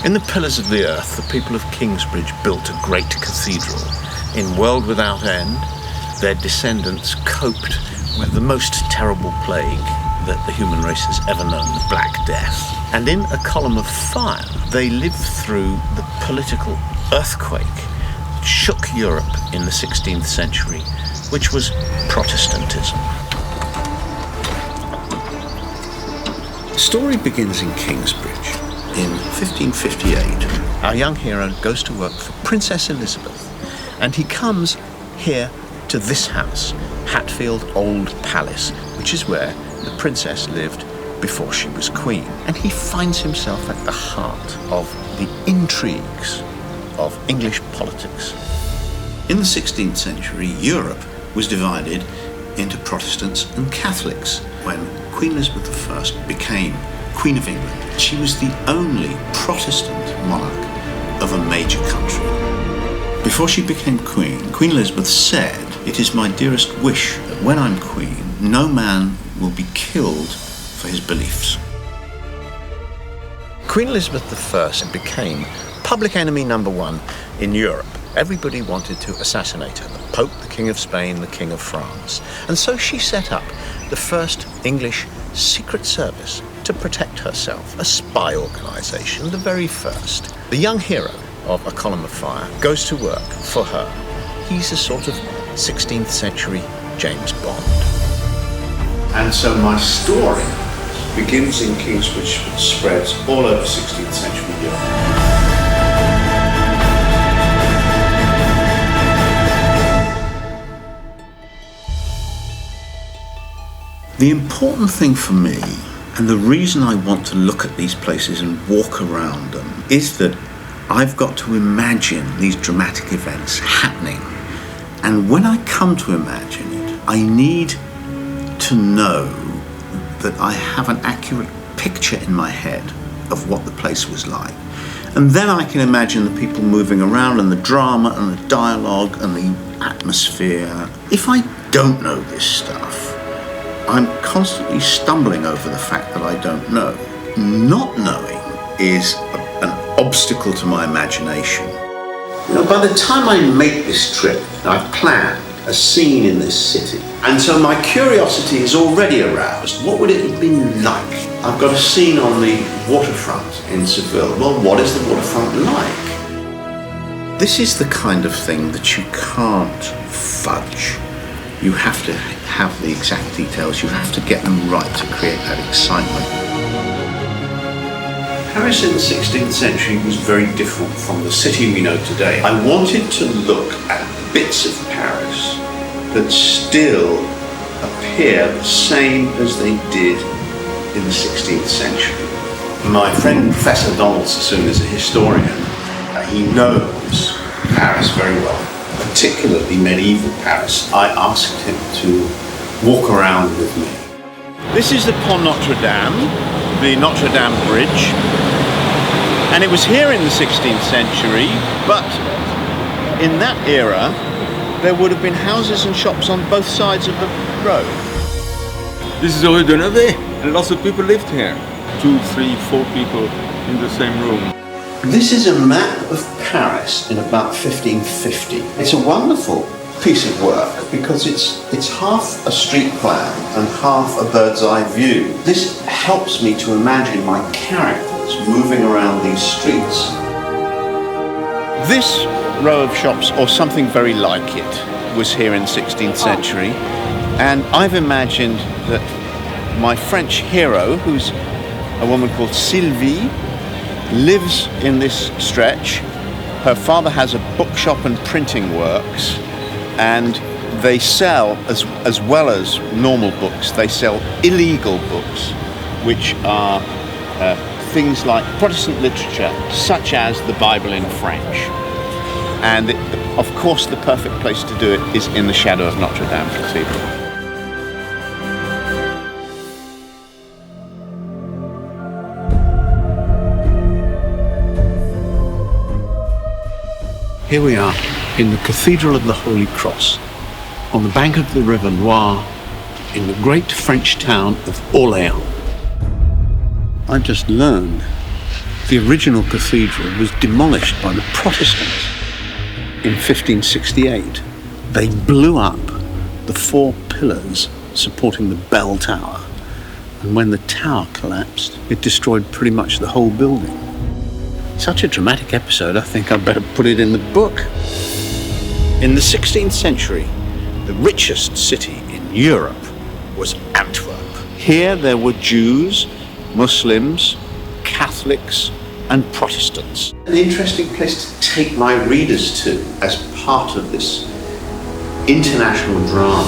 In the pillars of the earth, the people of Kingsbridge built a great cathedral. In World Without End, their descendants coped with the most terrible plague that the human race has ever known, the Black Death. And in a column of fire, they lived through the political earthquake that shook Europe in the 16th century, which was Protestantism. The story begins in Kingsbridge. In 1558, our young hero goes to work for Princess Elizabeth, and he comes here to this house, Hatfield Old Palace, which is where the princess lived before she was queen. And he finds himself at the heart of the intrigues of English politics. In the 16th century, Europe was divided into Protestants and Catholics. When Queen Elizabeth I became Queen of England, she was the only Protestant monarch of a major country. Before she became Queen, Queen Elizabeth said, "It is my dearest wish that when I'm Queen, no man will be killed for his beliefs." Queen Elizabeth I became public enemy number one in Europe. Everybody wanted to assassinate her. The Pope, the King of Spain, the King of France. And so she set up the first English secret service to protect herself, a spy organisation, the very first. The young hero of A Column of Fire goes to work for her. He's a sort of 16th century James Bond. And so my story begins in Kingsbridge, but spreads all over 16th century Europe. The important thing for me, and the reason I want to look at these places and walk around them, is that I've got to imagine these dramatic events happening. And when I come to imagine it, I need to know that I have an accurate picture in my head of what the place was like. And then I can imagine the people moving around and the drama and the dialogue and the atmosphere. If I don't know this stuff, I'm constantly stumbling over the fact that I don't know. Not knowing is an obstacle to my imagination. You know, by the time I make this trip, I've planned a scene in this city. And so my curiosity is already aroused. What would it have been like? I've got a scene on the waterfront in Seville. Well, what is the waterfront like? This is the kind of thing that you can't fudge. You have to have the exact details. You have to get them right to create that excitement. Paris in the 16th century was very different from the city we know today. I wanted to look at bits of Paris that still appear the same as they did in the 16th century. My friend Professor Donald Sassoon is a historian. He knows Paris very well, particularly medieval Paris. I asked him to walk around with me. This is the Pont Notre Dame, the Notre Dame Bridge, and it was here in the 16th century, but in that era there would have been houses and shops on both sides of the road. This is Rue de Neve, and lots of people lived here. 2, 3, 4 people in the same room. This is a map of Paris in about 1550. It's a wonderful piece of work because it's half a street plan and half a bird's eye view. This helps me to imagine my characters moving around these streets. This row of shops, or something very like it, was here in the 16th century, and I've imagined that my French hero, who's a woman called Sylvie, lives in this stretch. Her father has a bookshop and printing works, and they sell, as well as normal books, they sell illegal books, which are things like Protestant literature, such as the Bible in French. And of course, the perfect place to do it is in the shadow of Notre Dame Cathedral. Here we are in the Cathedral of the Holy Cross, on the bank of the River Loire, in the great French town of Orléans. I've just learned The original cathedral was demolished by the Protestants in 1568. They blew up the 4 pillars supporting the bell tower, and when the tower collapsed, it destroyed pretty much the whole building. Such a dramatic episode, I think I'd better put it in the book. In the 16th century, the richest city in Europe was Antwerp. Here there were Jews, Muslims, Catholics, and Protestants. An interesting place to take my readers to as part of this international drama.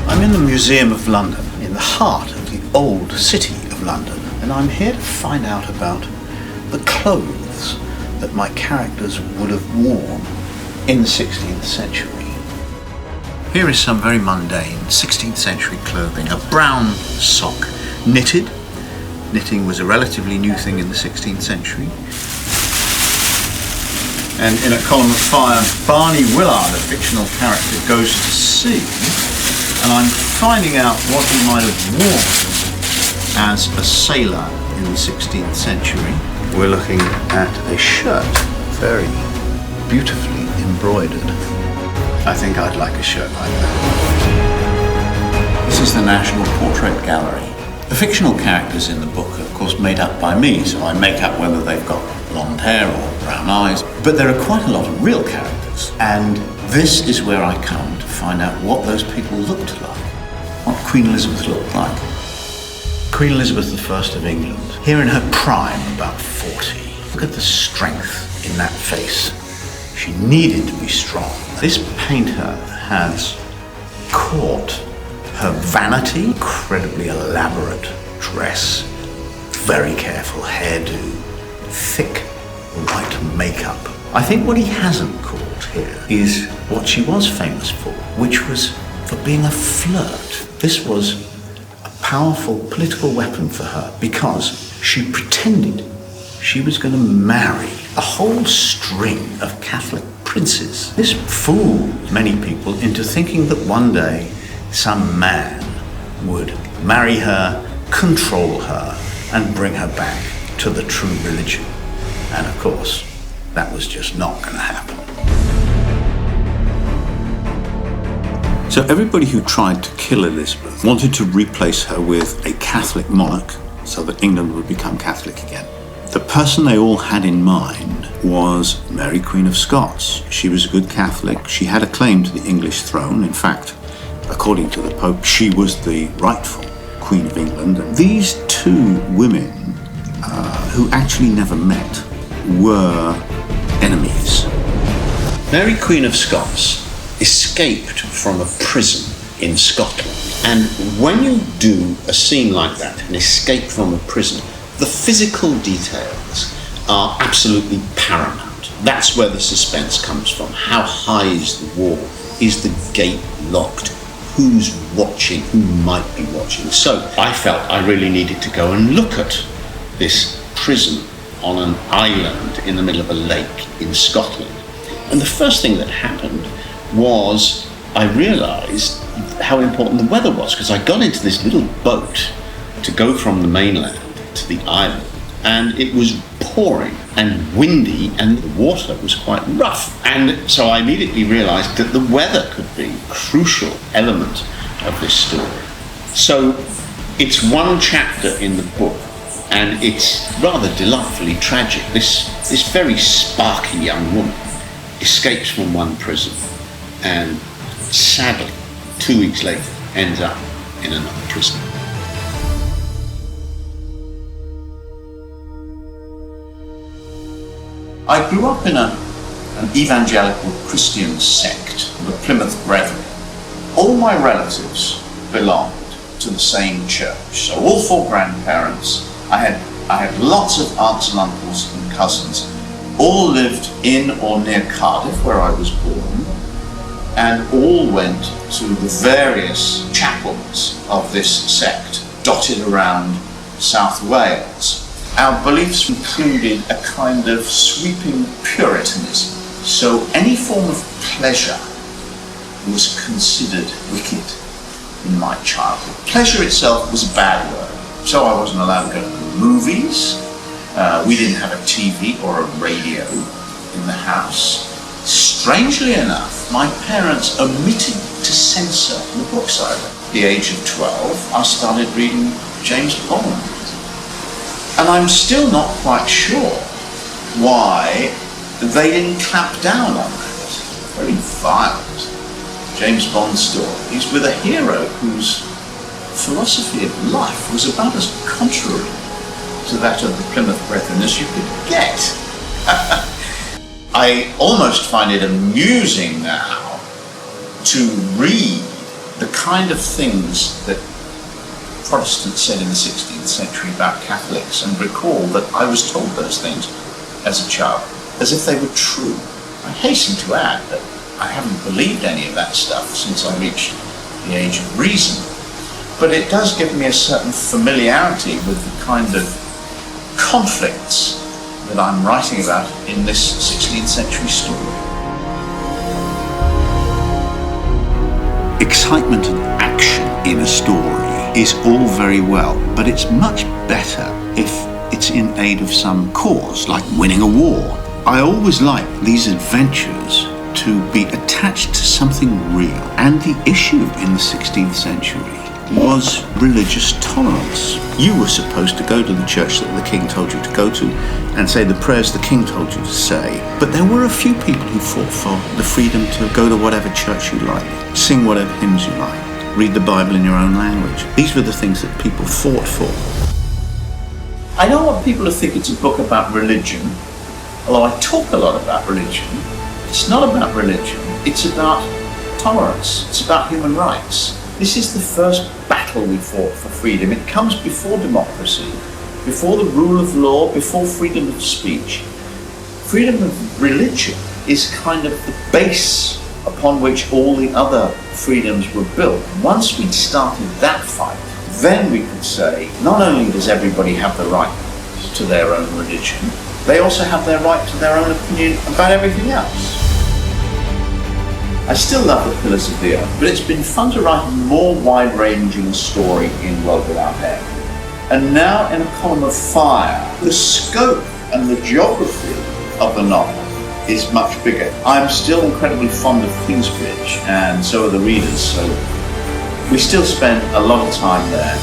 I'm in the Museum of London, in the heart of the old city of London, and I'm here to find out about the clothes that my characters would have worn in the 16th century. Here is some very mundane 16th century clothing. A brown sock, knitted. Knitting was a relatively new thing in the 16th century. And in a column of fire, Barney Willard, a fictional character, goes to sea, and I'm finding out what he might have worn as a sailor in the 16th century. We're looking at a shirt, very beautifully embroidered. I think I'd like a shirt like that. This is the National Portrait Gallery. The fictional characters in the book are, of course, made up by me, so I make up whether they've got blonde hair or brown eyes. But there are quite a lot of real characters, and this is where I come to find out what those people looked like, what Queen Elizabeth looked like. Queen Elizabeth I of England, here in her prime, about 40. Look at the strength in that face. She needed to be strong. This painter has caught her vanity, incredibly elaborate dress, very careful hairdo, thick white makeup. I think what he hasn't caught here is what she was famous for, which was for being a flirt. This was a powerful political weapon for her because she pretended she was going to marry a whole string of Catholic princes. This fooled many people into thinking that one day some man would marry her, control her, and bring her back to the true religion. And of course, that was just not going to happen. So everybody who tried to kill Elizabeth wanted to replace her with a Catholic monarch so that England would become Catholic again. The person they all had in mind was Mary, Queen of Scots. She was a good Catholic. She had a claim to the English throne. In fact, according to the Pope, she was the rightful Queen of England. And these two women, who actually never met, were enemies. Mary, Queen of Scots, escaped from a prison in Scotland. And when you do a scene like that, an escape from a prison, the physical details are absolutely paramount. That's where the suspense comes from. How high is the wall? Is the gate locked? Who's watching? Who might be watching? So I felt I really needed to go and look at this prison on an island in the middle of a lake in Scotland. And the first thing that happened was I realised how important the weather was, because I got into this little boat to go from the mainland to the island, and it was pouring and windy and the water was quite rough. And so I immediately realised that the weather could be a crucial element of this story. So it's one chapter in the book, and it's rather delightfully tragic. This very sparky young woman escapes from one prison and sadly 2 weeks later ends up in another prison. I grew up in an evangelical Christian sect, the Plymouth Brethren. All my relatives belonged to the same church. So all 4 grandparents, I had lots of aunts and uncles and cousins, all lived in or near Cardiff, where I was born, and all went to the various chapels of this sect dotted around South Wales. Our beliefs included a kind of sweeping Puritanism. So any form of pleasure was considered wicked in my childhood. Pleasure itself was a bad word. So I wasn't allowed to go to the movies. We didn't have a TV or a radio in the house. Strangely enough, my parents omitted to censor the books I read. At the age of 12, I started reading James Bond. And I'm still not quite sure why they didn't clamp down on that. Very violent James Bond stories with a hero whose philosophy of life was about as contrary to that of the Plymouth Brethren as you could get. I almost find it amusing now to read the kind of things that Protestants said in the 16th century about Catholics and recall that I was told those things as a child, as if they were true. I hasten to add that I haven't believed any of that stuff since I reached the age of reason, but it does give me a certain familiarity with the kind of conflicts that I'm writing about in this 16th century story. Excitement and action in a story is all very well, but it's much better if it's in aid of some cause, like winning a war. I always like these adventures to be attached to something real, and the issue in the 16th century was religious tolerance. You were supposed to go to the church that the king told you to go to and say the prayers the king told you to say, but there were a few people who fought for the freedom to go to whatever church you liked, sing whatever hymns you liked, read the Bible in your own language. These were the things that people fought for. I don't want people to think it's a book about religion, although I talk a lot about religion. It's not about religion, it's about tolerance, it's about human rights. This is the first battle we fought for freedom. It comes before democracy, before the rule of law, before freedom of speech. Freedom of religion is kind of the base upon which all the other freedoms were built. Once we'd started that fight, then we could say, not only does everybody have the right to their own religion, they also have their right to their own opinion about everything else. I still love The Pillars of the Earth, but it's been fun to write a more wide-ranging story in World Without End. And now in A Column of Fire, the scope and the geography of the novel is much bigger. I'm still incredibly fond of Kingsbridge, and so are the readers, so we still spend a lot of time there.